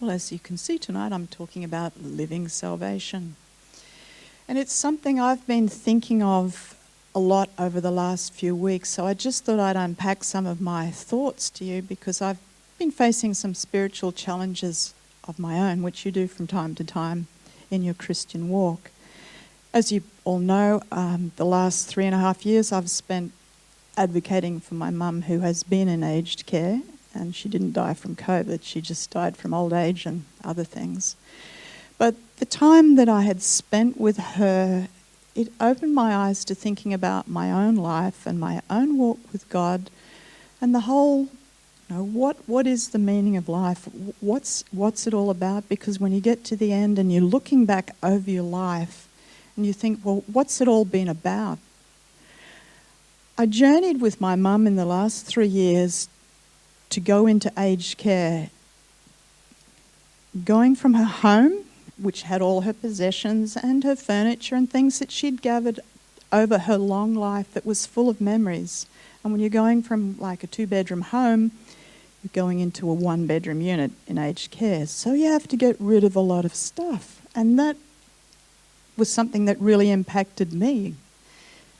Well, as you can see tonight, I'm talking about living salvation. And it's something I've been thinking of a lot over the last few weeks, so I just thought I'd unpack some of my thoughts to you because I've been facing some spiritual challenges of my own, which you do from time to time in your Christian walk. As you all know, the last 3.5 years I've spent advocating for my mum who has been in aged care, and she didn't die from COVID, she just died from old age and other things. But the time that I had spent with her, it opened my eyes to thinking about my own life and my own walk with God and the whole, what is the meaning of life? What's it all about? Because when you get to the end and you're looking back over your life and you think, well, what's it all been about? I journeyed with my mum in the last 3 years to go into aged care, going from her home, which had all her possessions and her furniture and things that she'd gathered over her long life that was full of memories. And when you're going from like a 2-bedroom home, you're going into a 1-bedroom unit in aged care. So you have to get rid of a lot of stuff. And that was something that really impacted me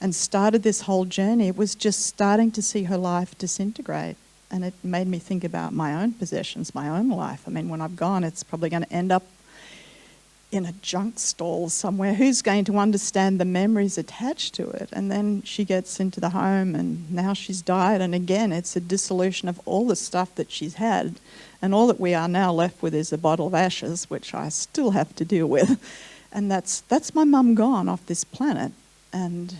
and started this whole journey. It was just starting to see her life disintegrate. And it made me think about my own possessions, my own life. I mean, when I've gone, it's probably going to end up in a junk stall somewhere. Who's going to understand the memories attached to it? And then she gets into the home and now she's died. And again, it's a dissolution of all the stuff that she's had. And all that we are now left with is a bottle of ashes, which I still have to deal with. And that's my mum gone off this planet. And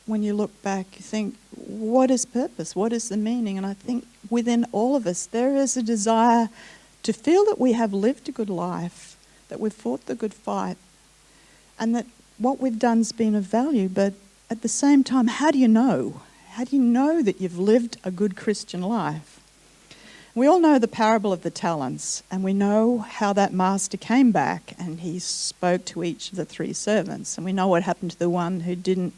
when you look back, you think, what is purpose? What is the meaning? And I think within all of us, there is a desire to feel that we have lived a good life, that we've fought the good fight, and that what we've done's been of value. But at the same time, how do you know? How do you know that you've lived a good Christian life? We all know the parable of the talents, and we know how that master came back and he spoke to each of the 3 servants. And we know what happened to the one who didn't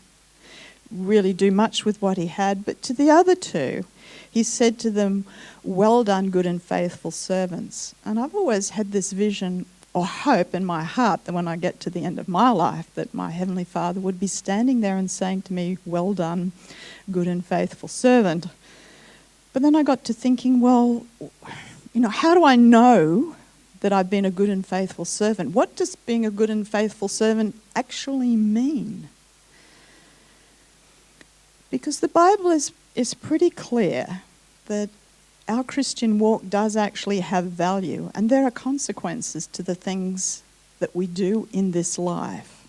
really do much with what he had, but to the other 2, he said to them, "Well done, good and faithful servants." And I've always had this vision or hope in my heart that when I get to the end of my life, that my Heavenly Father would be standing there and saying to me, "Well done, good and faithful servant." But then I got to thinking, well, how do I know that I've been a good and faithful servant? What does being a good and faithful servant actually mean? Because the Bible is pretty clear that our Christian walk does actually have value, and there are consequences to the things that we do in this life.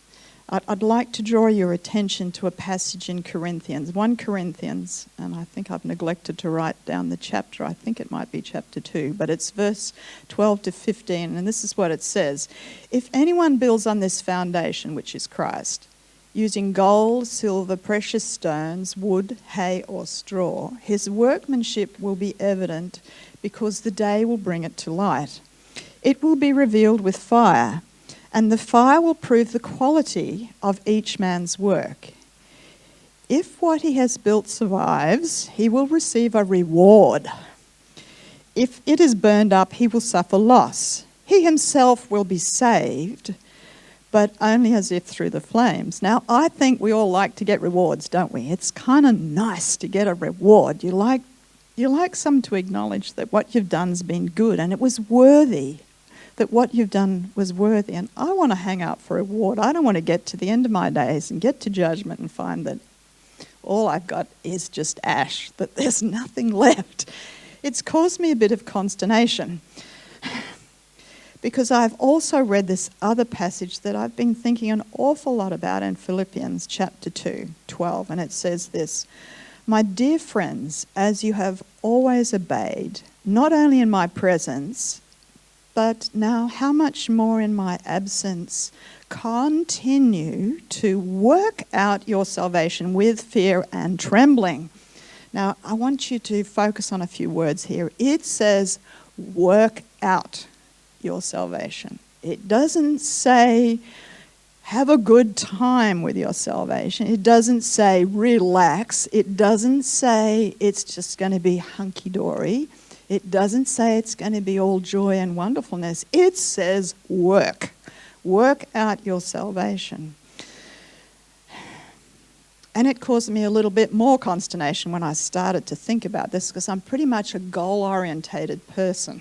I'd like to draw your attention to a passage in Corinthians, 1 Corinthians, and I think I've neglected to write down the chapter. I think it might be chapter 2, but it's verse 12 to 15, and this is what it says. "If anyone builds on this foundation, which is Christ, using gold, silver, precious stones, wood, hay, or straw, his workmanship will be evident because the day will bring it to light. It will be revealed with fire, and the fire will prove the quality of each man's work. If what he has built survives, he will receive a reward. If it is burned up, he will suffer loss. He himself will be saved, but only as if through the flames." Now, I think we all like to get rewards, don't we? It's kind of nice to get a reward. You like some to acknowledge that what you've done's been good and it was worthy, that what you've done was worthy. And I want to hang out for a reward. I don't want to get to the end of my days and get to judgment and find that all I've got is just ash, that there's nothing left. It's caused me a bit of consternation. Because I've also read this other passage that I've been thinking an awful lot about in Philippians chapter 2, 12, and it says this, "My dear friends, as you have always obeyed, not only in my presence, but now how much more in my absence, continue to work out your salvation with fear and trembling." Now, I want you to focus on a few words here. It says, work out your salvation. It doesn't say have a good time with your salvation. It doesn't say relax. It doesn't say it's just going to be hunky-dory. It doesn't say it's going to be all joy and wonderfulness. It says work. Work out your salvation. And it caused me a little bit more consternation when I started to think about this, because I'm pretty much a goal-orientated person.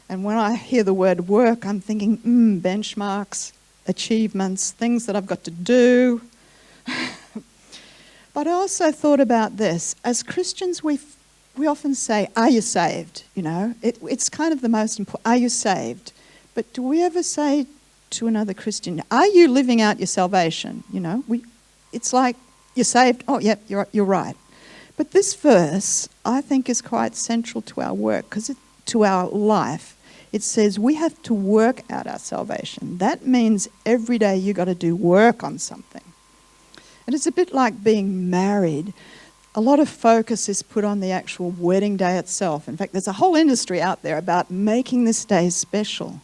And when I hear the word work, I'm thinking, benchmarks, achievements, things that I've got to do. But I also thought about this. As Christians, we often say, are you saved? You know, it's kind of the most important, are you saved? But do we ever say to another Christian, are you living out your salvation? You know, it's like, you're saved, oh, yep, you're right. But this verse, I think, is quite central to our work, to our life. It says we have to work out our salvation. That means every day you got to do work on something. And it's a bit like being married. A lot of focus is put on the actual wedding day itself. In fact, there's a whole industry out there about making this day special.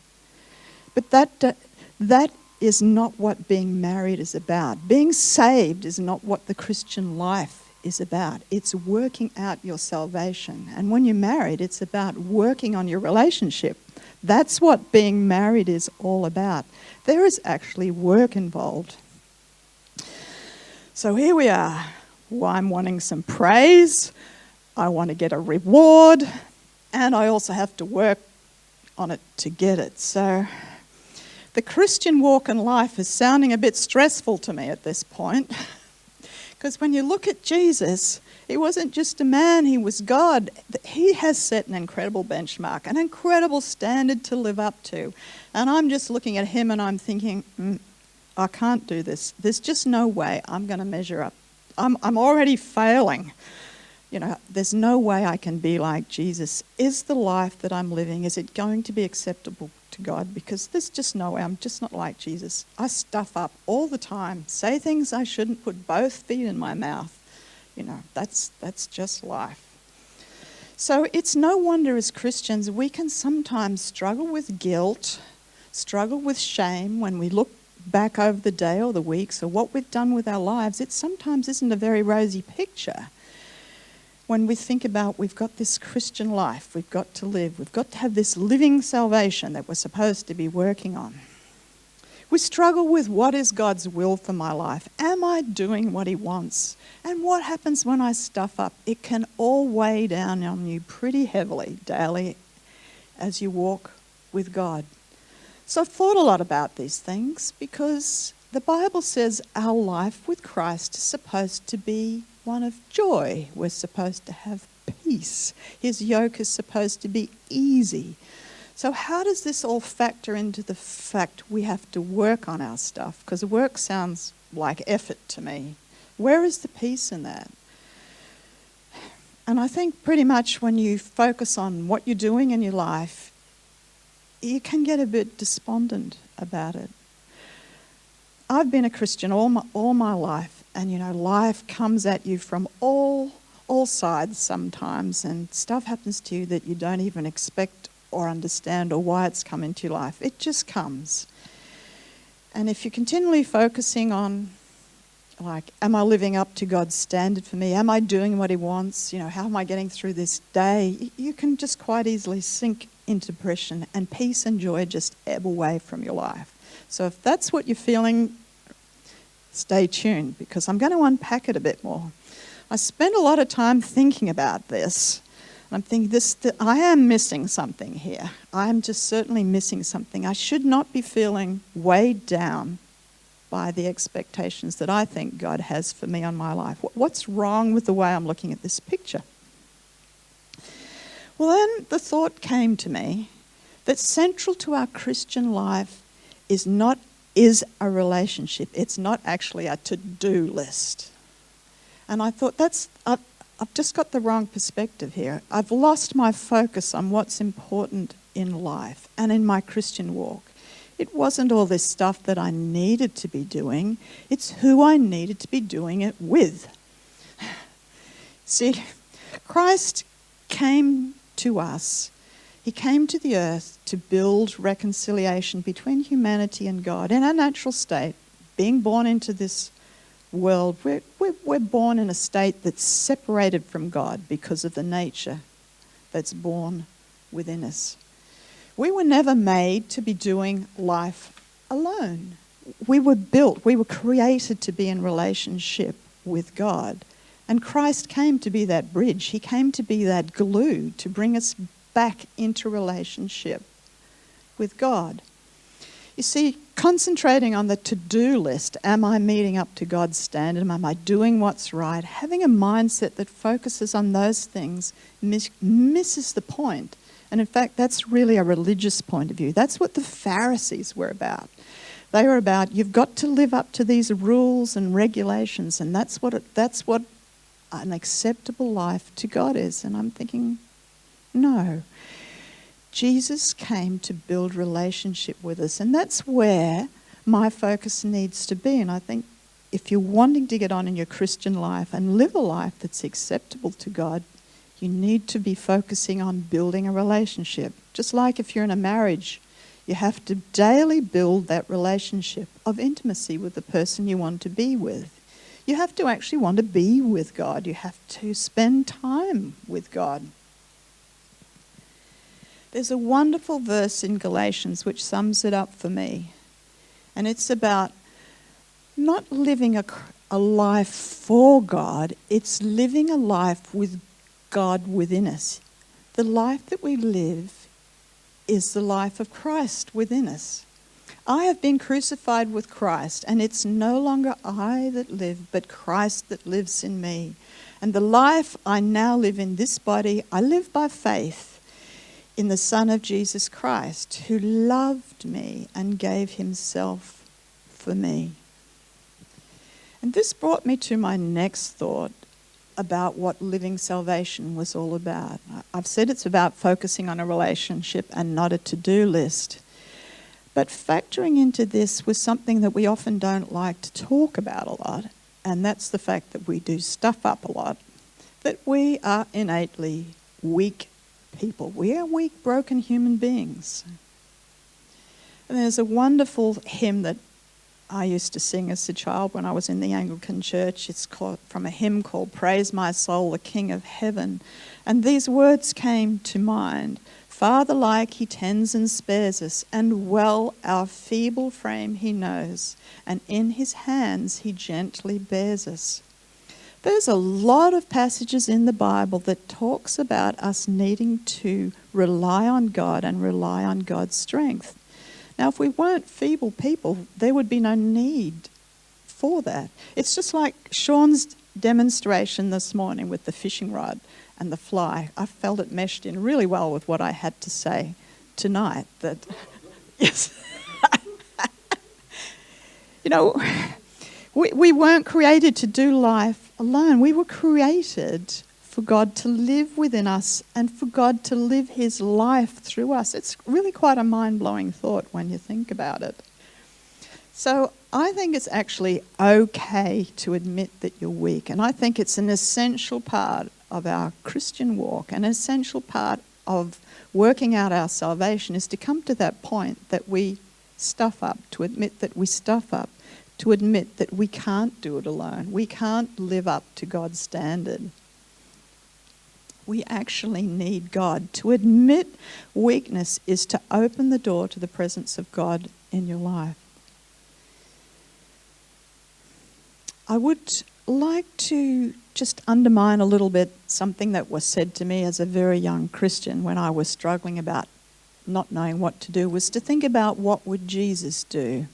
But that is not what being married is about. Being saved is not what the Christian life is about. It's working out your salvation. And when you're married, it's about working on your relationship. That's what being married is all about. There is actually work involved. So here we are. Well, I'm wanting some praise. I want to get a reward. And I also have to work on it to get it. So the Christian walk in life is sounding a bit stressful to me at this point. Because when you look at Jesus, he wasn't just a man, he was God. He has set an incredible benchmark, an incredible standard to live up to. And I'm just looking at him and I'm thinking, I can't do this. There's just no way I'm going to measure up. I'm already failing. You know, there's no way I can be like Jesus. Is the life that I'm living, is it going to be acceptable to God? Because there's just no way. I'm just not like Jesus. I stuff up all the time, say things I shouldn't, put both feet in my mouth. You know, that's just life. So it's no wonder as Christians we can sometimes struggle with guilt, struggle with shame when we look back over the day or the weeks or what we've done with our lives. It sometimes isn't a very rosy picture. When we think about we've got this Christian life, we've got to live, we've got to have this living salvation that we're supposed to be working on. We struggle with what is God's will for my life? Am I doing what he wants? And what happens when I stuff up? It can all weigh down on you pretty heavily daily as you walk with God. So I've thought a lot about these things because the Bible says our life with Christ is supposed to be one of joy. We're supposed to have peace. His yoke is supposed to be easy. So how does this all factor into the fact we have to work on our stuff? Because work sounds like effort to me. Where is the peace in that? And I think pretty much when you focus on what you're doing in your life, you can get a bit despondent about it. I've been a Christian all my life, and you know, life comes at you from all sides sometimes, and stuff happens to you that you don't even expect or understand or why it's come into your life. It just comes. And if you're continually focusing on, like, am I living up to God's standard for me? Am I doing what he wants? You know, how am I getting through this day? You can just quite easily sink into depression, and peace and joy just ebb away from your life. So if that's what you're feeling, stay tuned, because I'm going to unpack it a bit more. I spent a lot of time thinking about this. I'm thinking I am missing something here. I am just certainly missing something. I should not be feeling weighed down by the expectations that I think God has for me on my life. What's wrong with the way I'm looking at this picture? Well, then the thought came to me that central to our Christian life is a relationship. It's not actually a to-do list. And I thought I've just got the wrong perspective here. I've lost my focus on what's important in life and in my Christian walk. It wasn't all this stuff that I needed to be doing. It's who I needed to be doing it with. See, Christ came to us. He came to the earth to build reconciliation between humanity and God. In our natural state, being born into this world, we're born in a state that's separated from God because of the nature that's born within us. We were never made to be doing life alone. We were created to be in relationship with God. And Christ came to be that bridge. He came to be that glue to bring us back into relationship with God. You see, concentrating on the to-do list, am I meeting up to God's standard? Am I doing what's right? Having a mindset that focuses on those things misses the point. And in fact, that's really a religious point of view. That's what the Pharisees were about. They were about, you've got to live up to these rules and regulations, and that's what an acceptable life to God is. And I'm thinking, no. Jesus came to build relationship with us, and that's where my focus needs to be. And I think if you're wanting to get on in your Christian life and live a life that's acceptable to God, you need to be focusing on building a relationship. Just like if you're in a marriage, you have to daily build that relationship of intimacy with the person you want to be with. You have to actually want to be with God. You have to spend time with God. There's a wonderful verse in Galatians which sums it up for me. And it's about not living a life for God, it's living a life with God within us. The life that we live is the life of Christ within us. I have been crucified with Christ, and it's no longer I that live, but Christ that lives in me. And the life I now live in this body, I live by faith in the Son of Jesus Christ, who loved me and gave himself for me. And this brought me to my next thought about what living salvation was all about. I've said it's about focusing on a relationship and not a to-do list. But factoring into this was something that we often don't like to talk about a lot, and that's the fact that we do stuff up a lot, that we are innately weak people. We are weak, broken human beings. And there's a wonderful hymn that I used to sing as a child when I was in the Anglican Church. It's from a hymn called Praise My Soul, the King of Heaven. And these words came to mind. Father-like he tends and spares us, and well our feeble frame he knows, and in his hands he gently bears us. There's a lot of passages in the Bible that talks about us needing to rely on God and rely on God's strength. Now, if we weren't feeble people, there would be no need for that. It's just like Sean's demonstration this morning with the fishing rod and the fly. I felt it meshed in really well with what I had to say tonight. That, yes. You know, we weren't created to do life alone. We were created for God to live within us and for God to live his life through us. It's really quite a mind-blowing thought when you think about it. So I think it's actually okay to admit that you're weak. And I think it's an essential part of our Christian walk, an essential part of working out our salvation is to come to that point that we stuff up, to admit that we stuff up, to admit that we can't do it alone. We can't live up to God's standard. We actually need God. To admit weakness is to open the door to the presence of God in your life. I would like to just undermine a little bit something that was said to me as a very young Christian when I was struggling about not knowing what to do, was to think about what would Jesus do.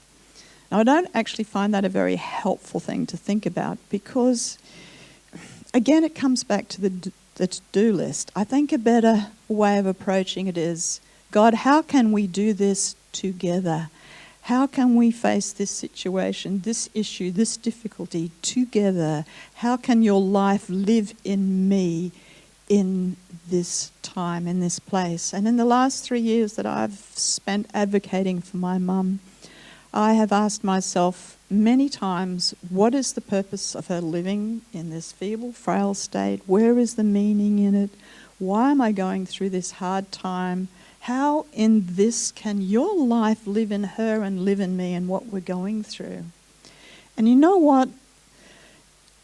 Now, I don't actually find that a very helpful thing to think about because, again, it comes back to the to-do list. I think a better way of approaching it is, God, how can we do this together? How can we face this situation, this issue, this difficulty together? How can your life live in me in this time, in this place? And in the last 3 years that I've spent advocating for my mum, I have asked myself many times, what is the purpose of her living in this feeble, frail state? Where is the meaning in it? Why am I going through this hard time? How in this can your life live in her and live in me and what we're going through? And you know what?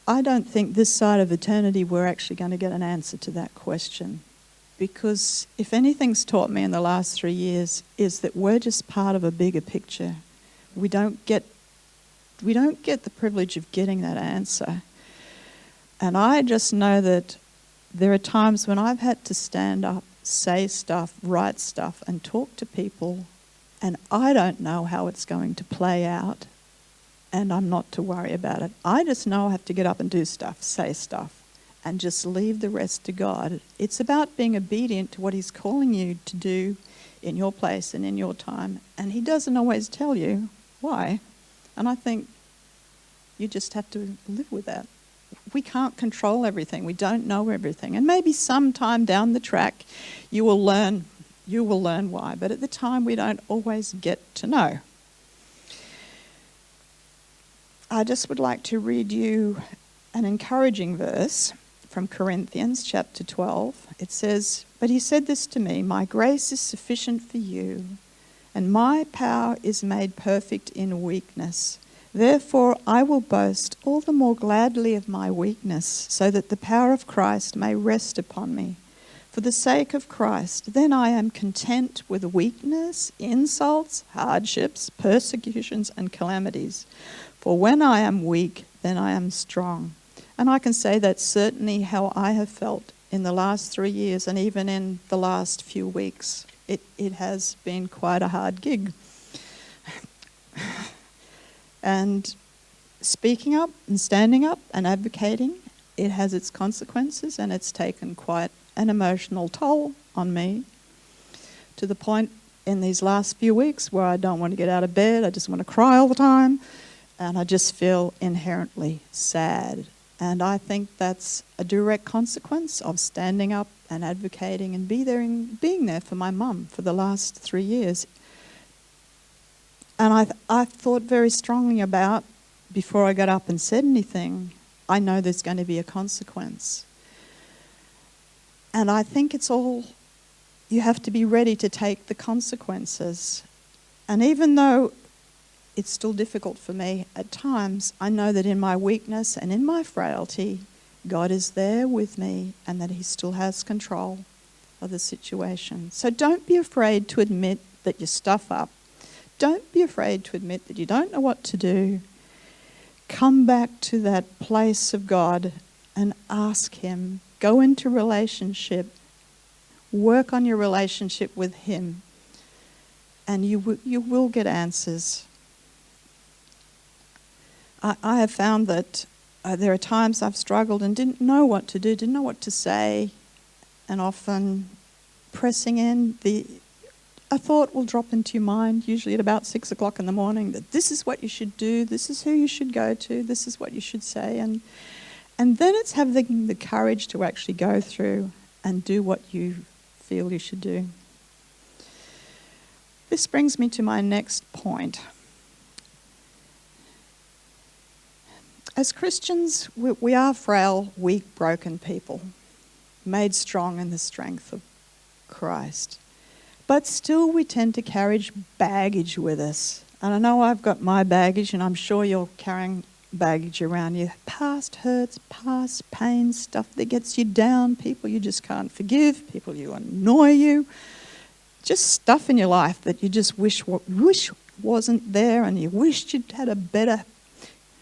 I don't think this side of eternity we're actually going to get an answer to that question. because if anything's taught me in the last 3 years is that we're just part of a bigger picture. We don't get the privilege of getting that answer. And I just know that there are times when I've had to stand up, say stuff, write stuff, and talk to people, and I don't know how it's going to play out, and I'm not to worry about it. I just know I have to get up and do stuff, say stuff, and just leave the rest to God. It's about being obedient to what He's calling you to do in your place and in your time, and He doesn't always tell you why. And I think you just have to live with that. We can't control everything. We don't know everything. And maybe sometime down the track you will learn why. But at the time we don't always get to know. I just would like to read you an encouraging verse from Corinthians chapter 12. It says, "But He said this to me, my grace is sufficient for you, and my power is made perfect in weakness. Therefore I will boast all the more gladly of my weakness, so that the power of Christ may rest upon me. For the sake of Christ, then I am content with weakness, insults, hardships, persecutions, and calamities. For when I am weak, then I am strong." And I can say that's certainly how I have felt in the last 3 years, and even in the last few weeks. It has been quite a hard gig. And speaking up and standing up and advocating, it has its consequences, and it's taken quite an emotional toll on me, to the point in these last few weeks where I don't want to get out of bed, I just want to cry all the time, and I just feel inherently sad. And I think that's a direct consequence of standing up and advocating and being there for my mum for the last 3 years. And I thought very strongly about, before I got up and said anything, I know there's going to be a consequence. And I think you have to be ready to take the consequences. And even though it's still difficult for me at times, I know that in my weakness and in my frailty, God is there with me, and that He still has control of the situation. So don't be afraid to admit that you stuff up. Don't be afraid to admit that you don't know what to do. Come back to that place of God and ask Him. Go into relationship. Work on your relationship with Him. And you will get answers. I have found that there are times I've struggled and didn't know what to do, didn't know what to say, and often pressing in, a thought will drop into your mind, usually at about 6 o'clock in the morning, that this is what you should do, this is who you should go to, this is what you should say. And then it's having the courage to actually go through and do what you feel you should do. This brings me to my next point. As Christians, we are frail, weak, broken people, made strong in the strength of Christ. But still we tend to carry baggage with us. And I know I've got my baggage, and I'm sure you're carrying baggage around you. Past hurts, past pains, stuff that gets you down, people you just can't forgive, people you annoy you. Just stuff in your life that you just wish wasn't there, and you wished you'd had a better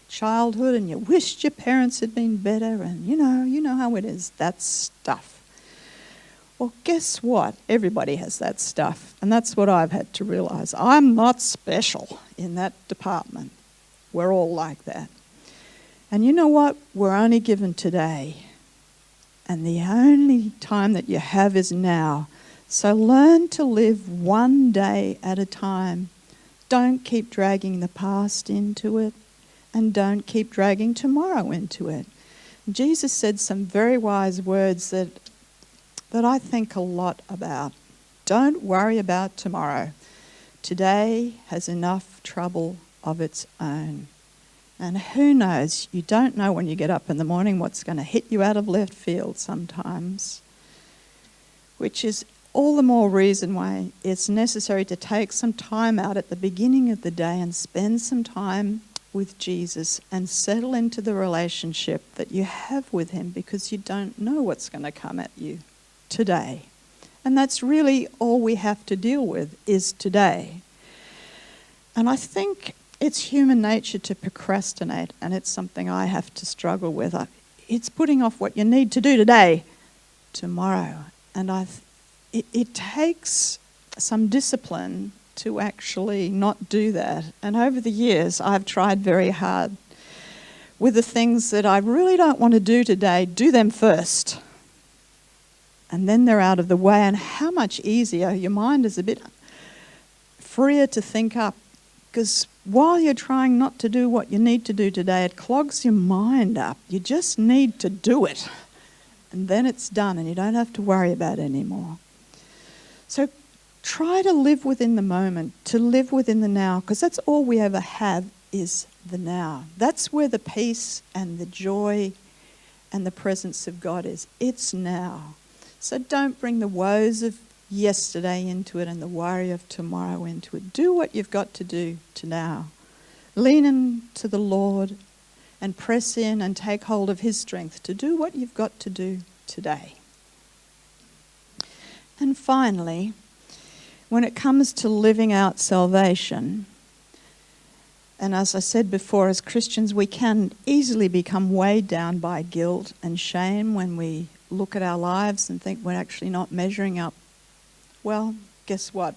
childhood, and you wished your parents had been better, and you know how it is, that stuff. Well, guess what? Everybody has that stuff, and that's what I've had to realise. I'm not special in that department. We're all like that. And you know what? We're only given today, and the only time that you have is now. So learn to live one day at a time. Don't keep dragging the past into it, and don't keep dragging tomorrow into it. Jesus said some very wise words that I think a lot about. Don't worry about tomorrow. Today has enough trouble of its own. And who knows, you don't know when you get up in the morning what's going to hit you out of left field sometimes. Which is all the more reason why it's necessary to take some time out at the beginning of the day and spend some time with Jesus and settle into the relationship that you have with Him, because you don't know what's going to come at you today. And that's really all we have to deal with is today. And I think it's human nature to procrastinate, and it's something I have to struggle with. It's putting off what you need to do today, tomorrow. And it takes some discipline to actually not do that. And over the years, I've tried very hard with the things that I really don't want to do today, do them first. And then they're out of the way. And how much easier, your mind is a bit freer to think up. Because while you're trying not to do what you need to do today, it clogs your mind up. You just need to do it. And then it's done and you don't have to worry about it anymore. So try to live within the moment, to live within the now, because that's all we ever have is the now. That's where the peace and the joy and the presence of God is. It's now. So don't bring the woes of yesterday into it and the worry of tomorrow into it. Do what you've got to do to now. Lean into the Lord and press in and take hold of his strength to do what you've got to do today. And finally, when it comes to living out salvation, and as I said before, as Christians, we can easily become weighed down by guilt and shame when we look at our lives and think we're actually not measuring up. Well, guess what?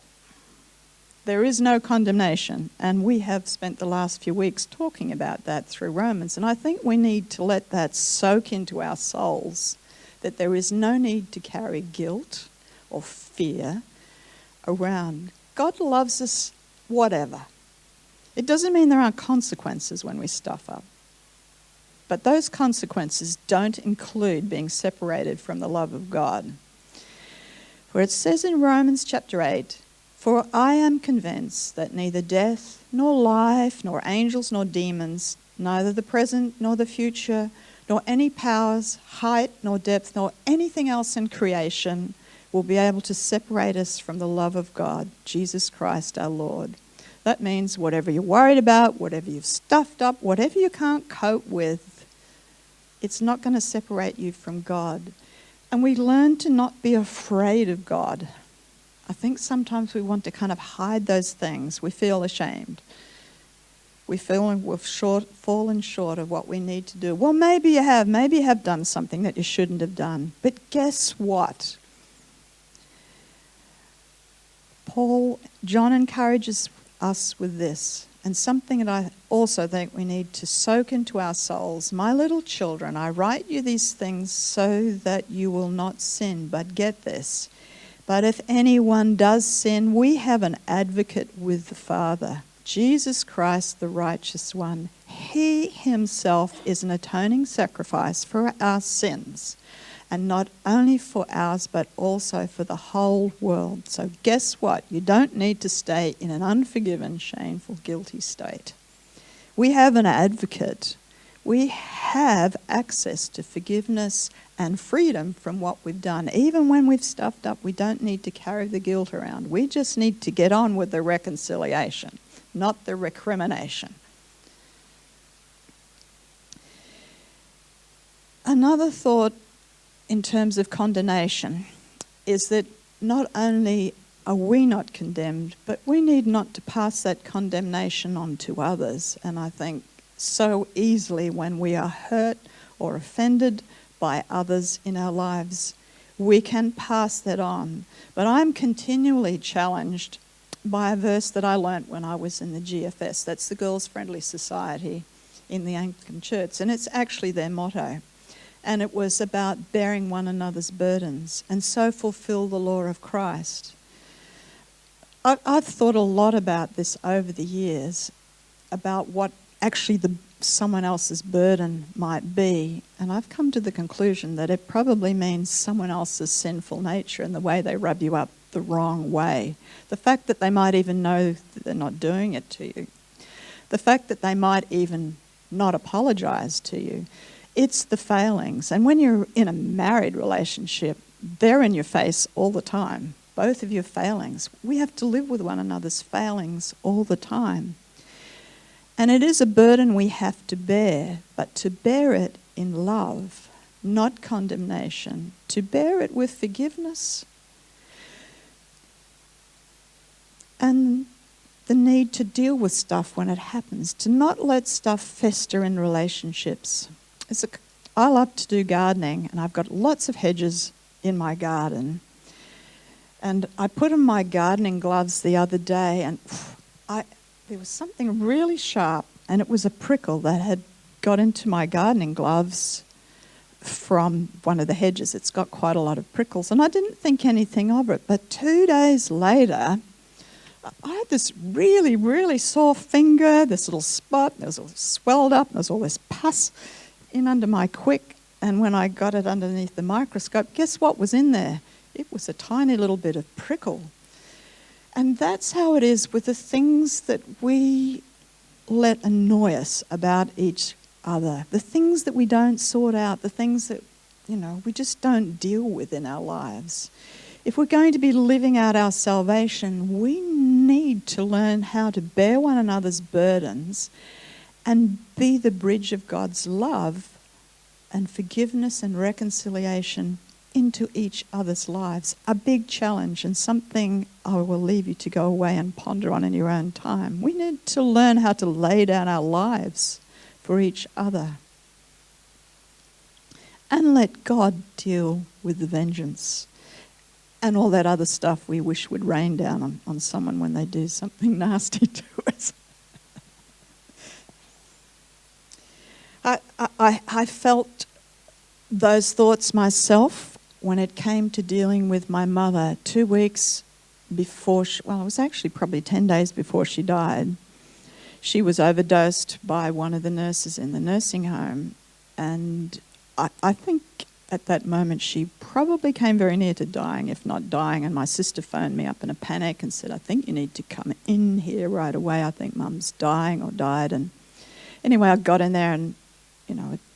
There is no condemnation, and we have spent the last few weeks talking about that through Romans, and I think we need to let that soak into our souls, that there is no need to carry guilt or fear around. God loves us whatever. It doesn't mean there aren't consequences when we stuff up, but those consequences don't include being separated from the love of God. For it says in Romans chapter 8, "For I am convinced that neither death, nor life, nor angels, nor demons, neither the present nor the future, nor any powers, height, nor depth, nor anything else in creation will be able to separate us from the love of God, Jesus Christ our Lord." That means whatever you're worried about, whatever you've stuffed up, whatever you can't cope with, it's not going to separate you from God. And we learn to not be afraid of God. I think sometimes we want to kind of hide those things. We feel ashamed. We feel we've fallen short of what we need to do. Well, maybe you have done something that you shouldn't have done. But guess what? John encourages us with this, and something that I also think we need to soak into our souls. "My little children, I write you these things so that you will not sin." But get this, "But if anyone does sin, we have an advocate with the Father, Jesus Christ, the righteous one. He himself is an atoning sacrifice for our sins, and not only for ours, but also for the whole world." So guess what? You don't need to stay in an unforgiven, shameful, guilty state. We have an advocate. We have access to forgiveness and freedom from what we've done. Even when we've stuffed up, we don't need to carry the guilt around. We just need to get on with the reconciliation, not the recrimination. Another thought in terms of condemnation is that not only are we not condemned, but we need not to pass that condemnation on to others. And I think so easily when we are hurt or offended by others in our lives, we can pass that on. But I'm continually challenged by a verse that I learnt when I was in the GFS. That's the Girls Friendly Society in the Anglican Church, and it's actually their motto. And it was about bearing one another's burdens and so fulfill the law of Christ. I've thought a lot about this over the years, about what actually someone else's burden might be. And I've come to the conclusion that it probably means someone else's sinful nature and the way they rub you up the wrong way. The fact that they might even know that they're not doing it to you. The fact that they might even not apologise to you. It's the failings. And when you're in a married relationship, they're in your face all the time. Both of your failings. We have to live with one another's failings all the time. And it is a burden we have to bear, but to bear it in love, not condemnation. To bear it with forgiveness. And the need to deal with stuff when it happens, to not let stuff fester in relationships. I love to do gardening, and I've got lots of hedges in my garden. And I put on my gardening gloves the other day, and there was something really sharp, and it was a prickle that had got into my gardening gloves from one of the hedges. It's got quite a lot of prickles, and I didn't think anything of it. But 2 days later, I had this really, really sore finger, this little spot, it was all swelled up, there was all this pus in under my quick, and when I got it underneath the microscope, guess what was in there? It was a tiny little bit of prickle. And that's how it is with the things that we let annoy us about each other, the things that we don't sort out, the things that, we just don't deal with in our lives. If we're going to be living out our salvation, we need to learn how to bear one another's burdens and be the bridge of God's love and forgiveness and reconciliation into each other's lives. A big challenge, and something I will leave you to go away and ponder on in your own time. We need to learn how to lay down our lives for each other and let God deal with the vengeance and all that other stuff we wish would rain down on someone when they do something nasty to us. I felt those thoughts myself when it came to dealing with my mother 2 weeks before it was actually probably 10 days before she died. She was overdosed by one of the nurses in the nursing home, and I think at that moment she probably came very near to dying, if not dying, and my sister phoned me up in a panic and said, I think you need to come in here right away. I think Mum's dying or died. And anyway, I got in there and,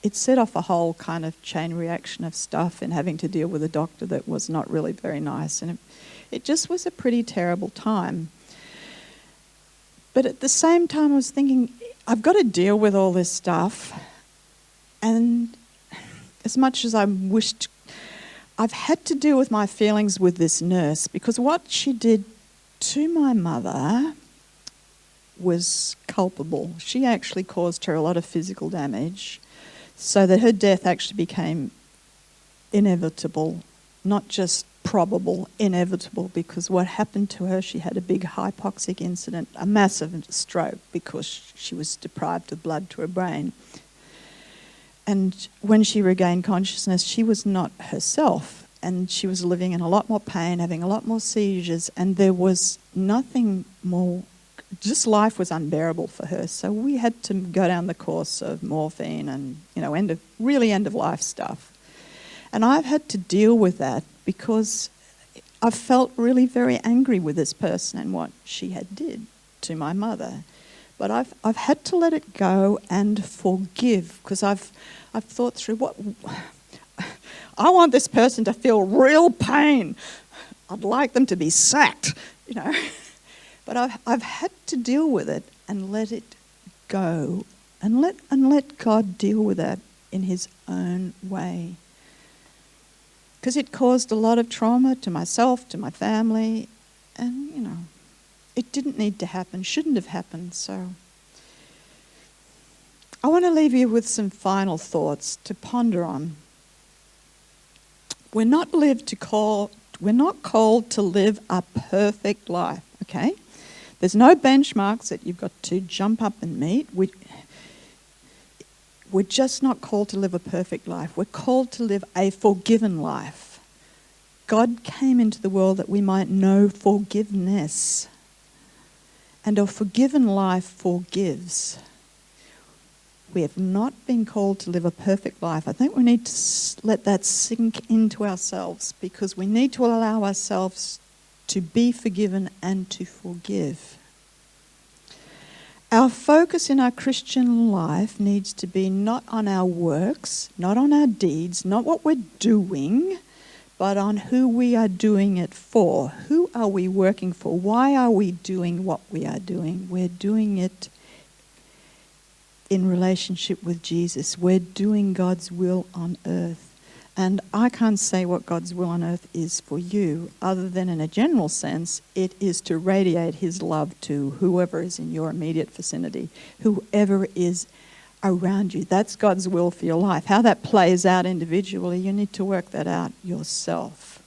it set off a whole kind of chain reaction of stuff and having to deal with a doctor that was not really very nice. And it just was a pretty terrible time. But at the same time, I was thinking, I've got to deal with all this stuff. And as much as I wished, I've had to deal with my feelings with this nurse, because what she did to my mother was culpable. She actually caused her a lot of physical damage, so that her death actually became inevitable, not just probable, inevitable, because what happened to her, she had a big hypoxic incident, a massive stroke, because she was deprived of blood to her brain. And when she regained consciousness, she was not herself, and she was living in a lot more pain, having a lot more seizures, and there was nothing more, just life was unbearable for her. So we had to go down the course of morphine and, end of life stuff. And I've had to deal with that because I felt really very angry with this person and what she had did to my mother. But I've had to let it go and forgive, because I've thought through what I want this person to feel real pain. I'd like them to be sacked, But I've had to deal with it and let it go and let God deal with that in His own way. Because it caused a lot of trauma to myself, to my family, and it didn't need to happen, shouldn't have happened. So I want to leave you with some final thoughts to ponder on. We're not called to live a perfect life, okay? There's no benchmarks that you've got to jump up and meet. We're just not called to live a perfect life. We're called to live a forgiven life. God came into the world that we might know forgiveness. And a forgiven life forgives. We have not been called to live a perfect life. I think we need to let that sink into ourselves, because we need to allow ourselves to be forgiven and to forgive. Our focus in our Christian life needs to be not on our works, not on our deeds, not what we're doing, but on who we are doing it for. Who are we working for? Why are we doing what we are doing? We're doing it in relationship with Jesus. We're doing God's will on earth. And I can't say what God's will on earth is for you, other than in a general sense, it is to radiate his love to whoever is in your immediate vicinity, whoever is around you. That's God's will for your life. How that plays out individually, you need to work that out yourself.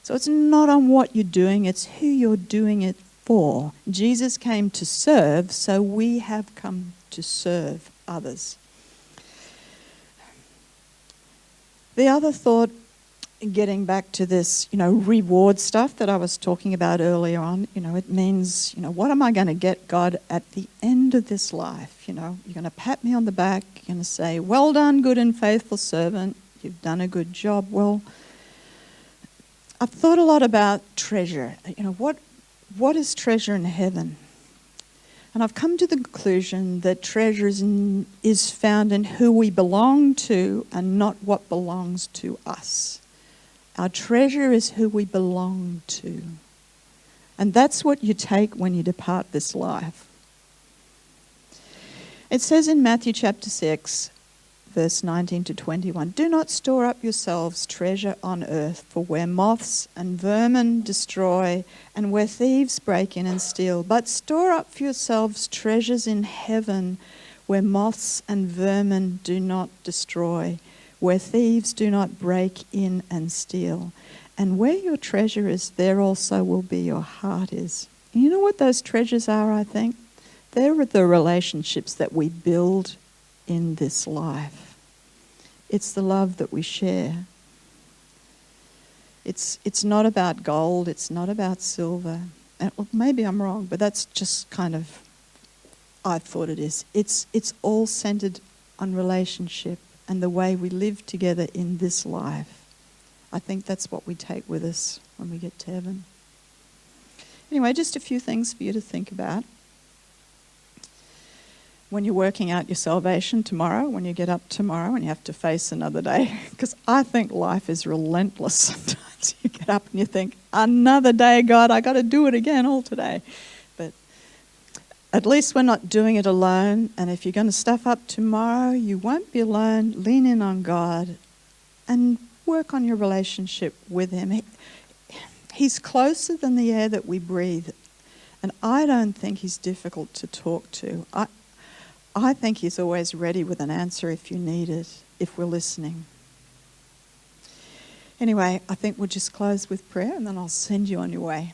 So it's not on what you're doing, it's who you're doing it for. Jesus came to serve, so we have come to serve others. The other thought, getting back to this, reward stuff that I was talking about earlier on, it means, what am I going to get, God, at the end of this life? You're going to pat me on the back, you're going to say, well done, good and faithful servant, you've done a good job. Well, I've thought a lot about treasure. What is treasure in heaven? And I've come to the conclusion that treasure is found in who we belong to and not what belongs to us. Our treasure is who we belong to. And that's what you take when you depart this life. It says in Matthew chapter 6, verse 19 to 21, do not store up yourselves treasure on earth, for where moths and vermin destroy and where thieves break in and steal, but store up for yourselves treasures in heaven, where moths and vermin do not destroy, where thieves do not break in and steal. And where your treasure is, there also will be your heart is. And you know what those treasures are, I think? They're the relationships that we build in this life. It's the love that we share. It's not about gold, it's not about silver. And maybe I'm wrong, but that's just kind of, I thought it is. It's all centered on relationship and the way we live together in this life. I think that's what we take with us when we get to heaven. Anyway, just a few things for you to think about. When you're working out your salvation tomorrow, when you get up tomorrow and you have to face another day, because I think life is relentless sometimes. You get up and you think, another day, God, I got to do it again all today. But at least we're not doing it alone, and if you're going to stuff up tomorrow, you won't be alone. Lean in on God and work on your relationship with him. He's closer than the air that we breathe, and I don't think he's difficult to talk to. I think he's always ready with an answer if you need it, if we're listening. Anyway, I think we'll just close with prayer and then I'll send you on your way.